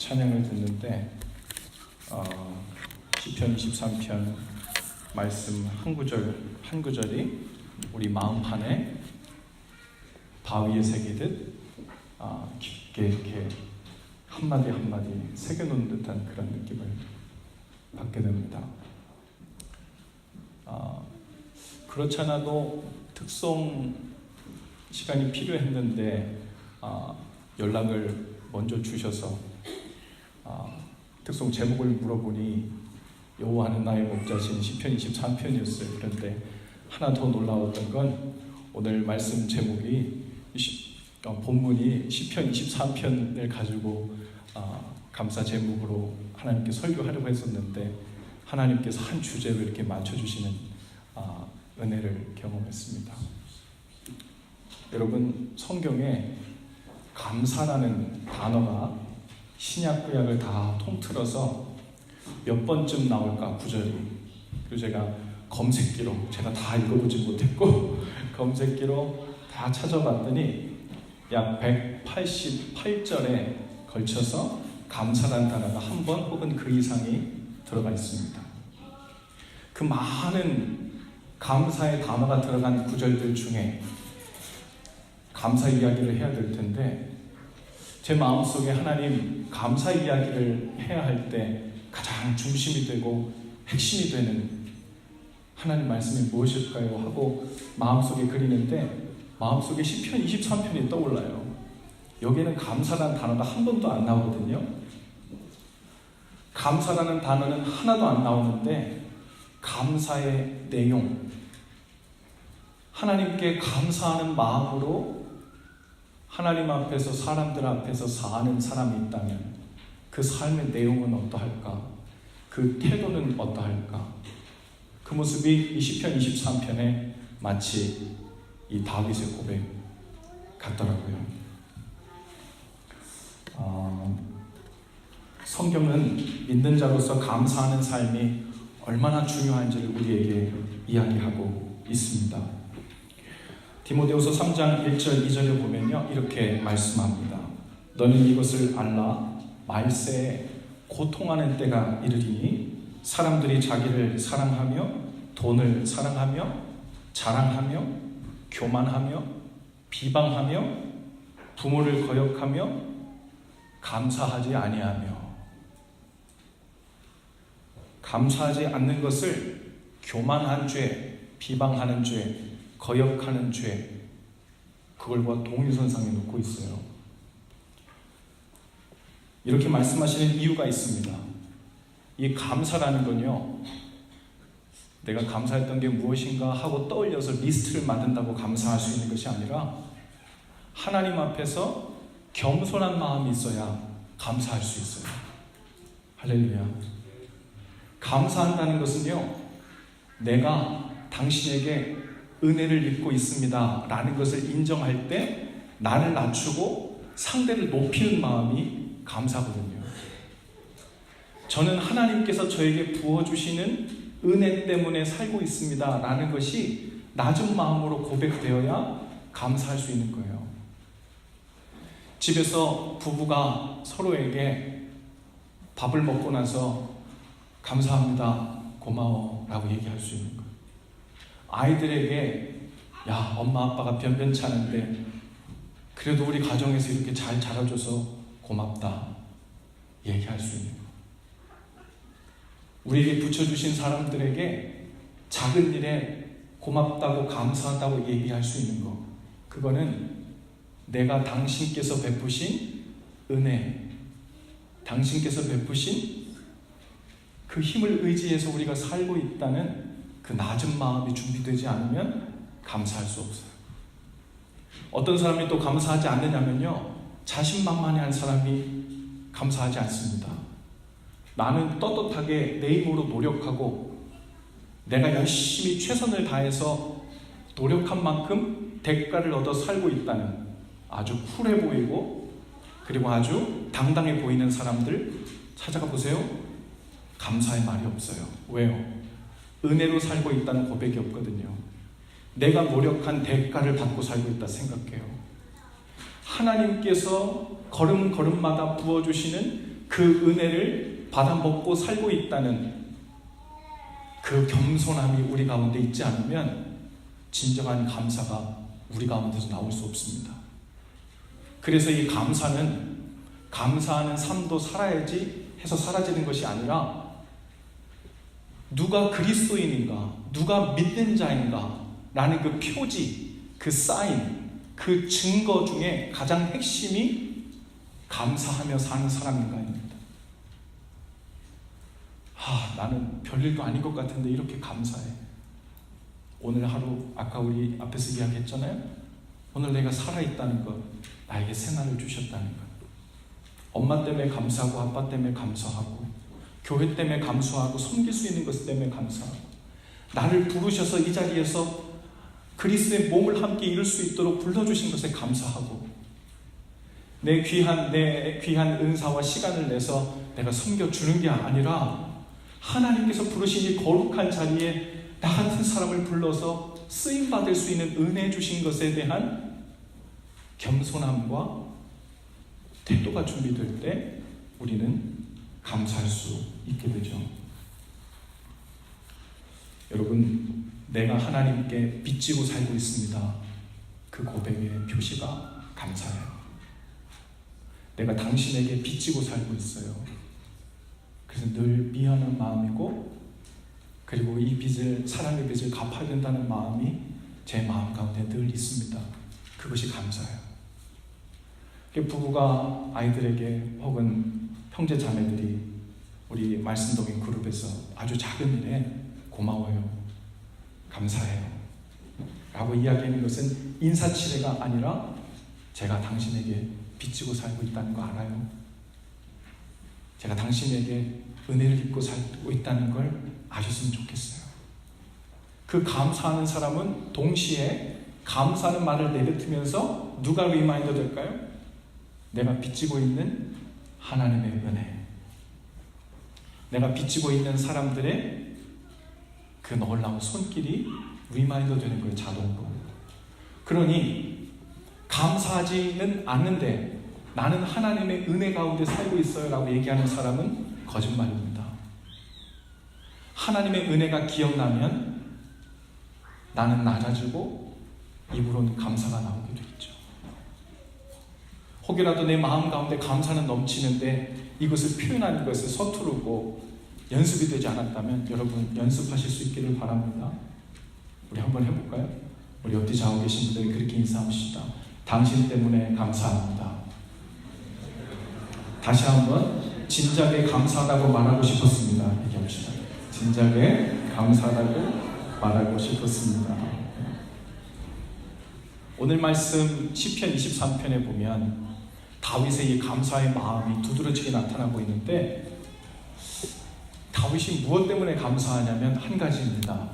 찬양을 듣는데 시편 23편 말씀 한 구절이 우리 마음판에 바위에 새기듯 깊게 이렇게 한마디 한마디 새겨놓은 듯한 그런 느낌을 받게 됩니다. 그렇지 않아도 특송 시간이 필요했는데 연락을 먼저 주셔서 특송 제목을 물어보니 여호와는 나의 목자신 시편 23편이었어요. 그런데 하나 더 놀라웠던 건 오늘 말씀 제목이 본문이 시편 23편을 가지고 감사 제목으로 하나님께 설교하려고 했었는데 하나님께서 한 주제로 이렇게 맞춰주시는 은혜를 경험했습니다. 여러분, 성경에 감사라는 단어가 신약 구약을 다 통틀어서 몇 번쯤 나올까 구절이. 그리고 제가 검색기로 제가 다 읽어보지 못했고 검색기로 다 찾아봤더니 약 188절에 걸쳐서 감사라는 단어가 한 번 혹은 그 이상이 들어가 있습니다. 그 많은 감사의 단어가 들어간 구절들 중에 감사 이야기를 해야 될 텐데 제 마음속에 하나님 감사 이야기를 해야 할 때 가장 중심이 되고 핵심이 되는 하나님 말씀이 무엇일까요? 하고 마음속에 그리는데 마음속에 시편 23편이 떠올라요. 여기에는 감사라는 단어가 한 번도 안 나오거든요. 감사라는 단어는 하나도 안 나오는데 감사의 내용, 하나님께 감사하는 마음으로 하나님 앞에서 사람들 앞에서 사는 사람이 있다면 그 삶의 내용은 어떠할까? 그 태도는 어떠할까? 그 모습이 이 시편 23편에 마치 이 다윗의 고백 같더라고요. 성경은 믿는 자로서 감사하는 삶이 얼마나 중요한지를 우리에게 이야기하고 있습니다. 디모데후서 3장 1절 2절을 보면요, 이렇게 말씀합니다. 너는 이것을 알라. 말세에 고통하는 때가 이르리니 사람들이 자기를 사랑하며 돈을 사랑하며 자랑하며 교만하며 비방하며 부모를 거역하며 감사하지 아니하며. 감사하지 않는 것을 교만한 죄, 비방하는 죄, 거역하는 죄, 그걸과 동일선상에 놓고 있어요. 이렇게 말씀하시는 이유가 있습니다. 이 감사라는 건요, 내가 감사했던 게 무엇인가 하고 떠올려서 리스트를 만든다고 감사할 수 있는 것이 아니라 하나님 앞에서 겸손한 마음이 있어야 감사할 수 있어요. 할렐루야. 감사한다는 것은요, 내가 당신에게 은혜를 입고 있습니다 라는 것을 인정할 때 나를 낮추고 상대를 높이는 마음이 감사거든요. 저는 하나님께서 저에게 부어주시는 은혜 때문에 살고 있습니다 라는 것이 낮은 마음으로 고백되어야 감사할 수 있는 거예요. 집에서 부부가 서로에게 밥을 먹고 나서 감사합니다, 고마워 라고 얘기할 수 있는 거예요. 아이들에게 야, 엄마 아빠가 변변치 않은데 그래도 우리 가정에서 이렇게 잘 자라줘서 고맙다 얘기할 수 있는 거예요. 우리에게 붙여주신 사람들에게 작은 일에 고맙다고 감사하다고 얘기할 수 있는 거, 그거는 내가 당신께서 베푸신 은혜, 당신께서 베푸신 그 힘을 의지해서 우리가 살고 있다는 그 낮은 마음이 준비되지 않으면 감사할 수 없어요. 어떤 사람이 또 감사하지 않느냐면요, 자신만만해한 사람이 감사하지 않습니다. 나는 떳떳하게 내 힘으로 노력하고 내가 열심히 최선을 다해서 노력한 만큼 대가를 얻어 살고 있다는 아주 쿨해 보이고 그리고 아주 당당해 보이는 사람들 찾아가 보세요. 감사의 말이 없어요. 왜요? 은혜로 살고 있다는 고백이 없거든요. 내가 노력한 대가를 받고 살고 있다 생각해요. 하나님께서 걸음걸음마다 부어주시는 그 은혜를 받아 먹고 살고 있다는 그 겸손함이 우리 가운데 있지 않으면 진정한 감사가 우리 가운데서 나올 수 없습니다. 그래서 이 감사는 감사하는 삶도 살아야지 해서 사라지는 것이 아니라 누가 그리스도인인가, 누가 믿는 자인가 라는 그 표지, 그 사인, 그 증거 중에 가장 핵심이 감사하며 사는 사람인가입니다. 나는 별일도 아닌 것 같은데 이렇게 감사해. 오늘 하루 아까 우리 앞에서 이야기했잖아요. 오늘 내가 살아있다는 것, 나에게 생활을 주셨다는 것. 엄마 때문에 감사하고 아빠 때문에 감사하고 교회 때문에 감사하고 섬길 수 있는 것 때문에 감사하고 나를 부르셔서 이 자리에서 그리스도의 몸을 함께 이룰 수 있도록 불러주신 것에 감사하고 내 귀한 은사와 시간을 내서 내가 섬겨주는 게 아니라 하나님께서 부르신 이 거룩한 자리에 나 같은 사람을 불러서 쓰임받을 수 있는 은혜 주신 것에 대한 겸손함과 태도가 준비될 때 우리는 감사할 수 있게 되죠. 여러분, 내가 하나님께 빚지고 살고 있습니다. 그 고백의 표시가 감사해요. 내가 당신에게 빚지고 살고 있어요. 그래서 늘 미안한 마음이고, 그리고 이 빚을, 사랑의 빚을 갚아야 된다는 마음이 제 마음 가운데 늘 있습니다. 그것이 감사해요. 부부가 아이들에게 혹은 형제 자매들이 우리 말씀독인 그룹에서 아주 작은 일에 고마워요, 감사해요 라고 이야기하는 것은 인사치레가 아니라 제가 당신에게 빚지고 살고 있다는 거 알아요? 제가 당신에게 은혜를 입고 살고 있다는 걸 아셨으면 좋겠어요. 그 감사하는 사람은 동시에 감사하는 말을 내뱉으면서 누가 리마인더 될까요? 내가 빚지고 있는 하나님의 은혜, 내가 빚지고 있는 사람들의 그 놀라운 손길이 리마인더 되는 거예요, 자동으로. 그러니 감사하지는 않는데 나는 하나님의 은혜 가운데 살고 있어요 라고 얘기하는 사람은 거짓말입니다. 하나님의 은혜가 기억나면 나는 낮아지고 입으로는 감사가 나오게 되죠. 혹여라도 내 마음 가운데 감사는 넘치는데 이것을 표현하는 것을 서투르고 연습이 되지 않았다면 여러분 연습하실 수 있기를 바랍니다. 우리 한번 해볼까요? 우리 옆에 좌우 계신 분들이 그렇게 인사합시다. 당신 때문에 감사합니다. 다시 한번 진작에 감사하다고 말하고 싶었습니다. 얘기합시다. 진작에 감사하다고 말하고 싶었습니다. 오늘 말씀 시편 23편에 보면 다윗의 이 감사의 마음이 두드러지게 나타나고 있는데 다윗이 무엇 때문에 감사하냐면 한 가지입니다.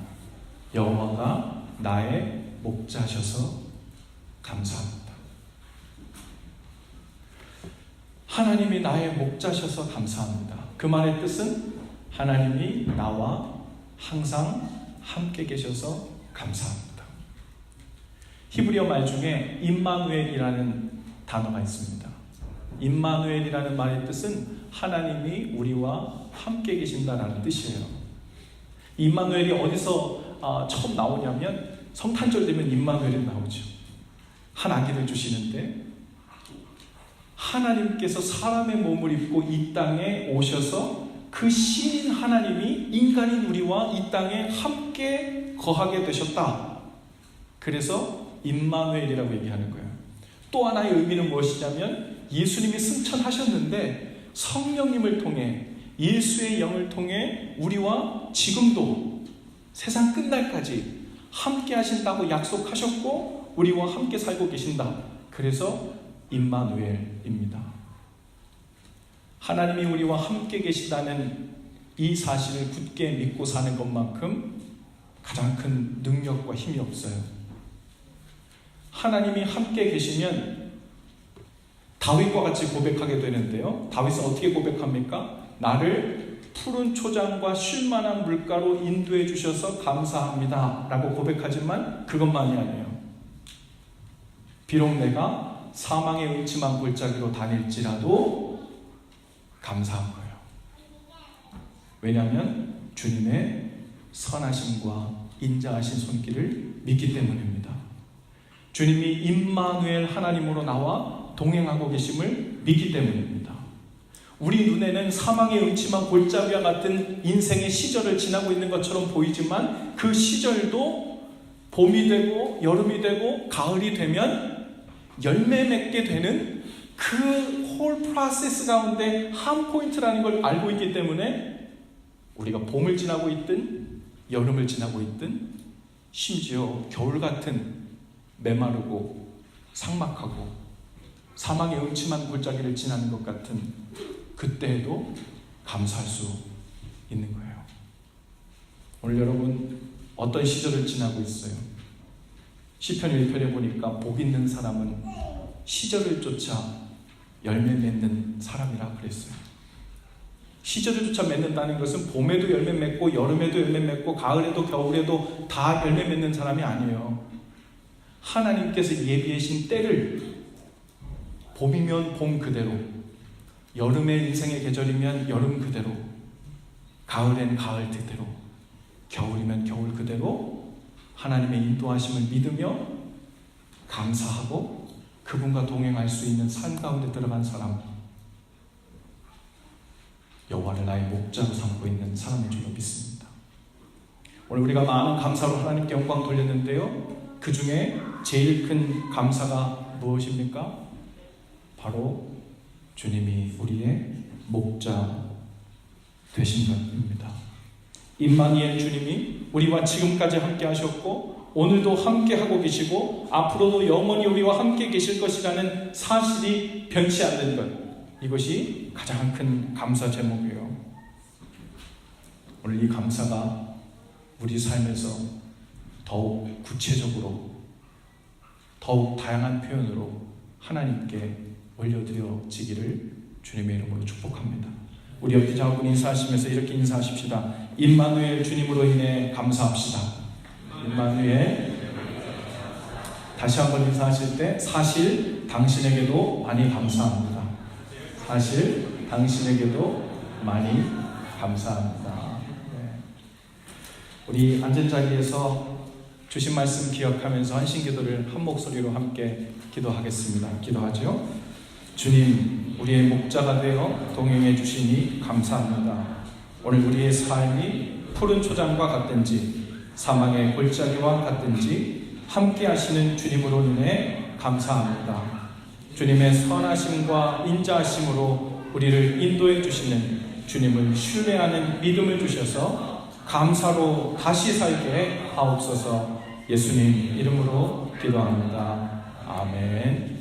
여호와가 나의 목자셔서 감사합니다. 하나님이 나의 목자셔서 감사합니다. 그 말의 뜻은 하나님이 나와 항상 함께 계셔서 감사합니다. 히브리어 말 중에 임마누엘이라는 단어가 있습니다. 임마누엘이라는 말의 뜻은 하나님이 우리와 함께 계신다라는 뜻이에요. 임마누엘이 어디서 처음 나오냐면 성탄절 되면 임마누엘이 나오죠. 한 아기를 주시는데 하나님께서 사람의 몸을 입고 이 땅에 오셔서 그 신인 하나님이 인간인 우리와 이 땅에 함께 거하게 되셨다. 그래서 임마누엘이라고 얘기하는 거예요. 또 하나의 의미는 무엇이냐면 예수님이 승천하셨는데 성령님을 통해 예수의 영을 통해 우리와 지금도 세상 끝날까지 함께 하신다고 약속하셨고 우리와 함께 살고 계신다. 그래서 임마누엘입니다. 하나님이 우리와 함께 계시다는 이 사실을 굳게 믿고 사는 것만큼 가장 큰 능력과 힘이 없어요. 하나님이 함께 계시면 다윗과 같이 고백하게 되는데요. 다윗은 어떻게 고백합니까? 나를 푸른 초장과 쉴만한 물가로 인도해 주셔서 감사합니다 라고 고백하지만 그것만이 아니에요. 비록 내가 사망의 음침한 골짜기로 다닐지라도 감사한 거예요. 왜냐하면 주님의 선하심과 인자하신 손길을 믿기 때문입니다. 주님이 임마누엘 하나님으로 나와 동행하고 계심을 믿기 때문입니다. 우리 눈에는 사망의 음침한 골짜기와 같은 인생의 시절을 지나고 있는 것처럼 보이지만 그 시절도 봄이 되고 여름이 되고 가을이 되면 열매 맺게 되는 그 홀 프로세스 가운데 한 포인트라는 걸 알고 있기 때문에 우리가 봄을 지나고 있든 여름을 지나고 있든 심지어 겨울 같은 메마르고 삭막하고 사망의 음침한 골짜기를 지나는 것 같은 그때에도 감사할 수 있는 거예요. 오늘 여러분 어떤 시절을 지나고 있어요? 시편 1편에 보니까 복 있는 사람은 시절을 쫓아 열매 맺는 사람이라 그랬어요. 시절을 쫓아 맺는다는 것은 봄에도 열매 맺고 여름에도 열매 맺고 가을에도 겨울에도 다 열매 맺는 사람이 아니에요. 하나님께서 예비하신 때를 봄이면 봄 그대로, 여름의 인생의 계절이면 여름 그대로, 가을엔 가을 그대로, 겨울이면 겨울 그대로 하나님의 인도하심을 믿으며 감사하고 그분과 동행할 수 있는 삶 가운데 들어간 사람, 여호와를 나의 목자로 삼고 있는 사람인 줄로 믿습니다. 오늘 우리가 많은 감사로 하나님께 영광 돌렸는데요, 그 중에 제일 큰 감사가 무엇입니까? 바로 주님이 우리의 목자 되신 것입니다. 임마누엘 주님이 우리와 지금까지 함께 하셨고 오늘도 함께 하고 계시고 앞으로도 영원히 우리와 함께 계실 것이라는 사실이 변치 않는 것, 이것이 가장 큰 감사 제목이에요. 오늘 이 감사가 우리 삶에서 더욱 구체적으로, 더욱 다양한 표현으로 하나님께 올려드려지기를 주님의 이름으로 축복합니다. 우리 옆에 자꾸 인사하시면서 이렇게 인사하십시다. 임마누엘 주님으로 인해 감사합시다. 임마누엘. 다시 한번 인사하실 때 사실 당신에게도 많이 감사합니다. 사실 당신에게도 많이 감사합니다. 네. 우리 앉은 자리에서 주신 말씀 기억하면서 한신기도를 한 목소리로 함께 기도하겠습니다. 기도하죠. 주님, 우리의 목자가 되어 동행해 주시니 감사합니다. 오늘 우리의 삶이 푸른 초장과 같든지 사망의 골짜기와 같든지 함께 하시는 주님으로 인해 감사합니다. 주님의 선하심과 인자하심으로 우리를 인도해 주시는 주님을 신뢰하는 믿음을 주셔서 감사로 다시 살게 하옵소서. 예수님 이름으로 기도합니다. 아멘.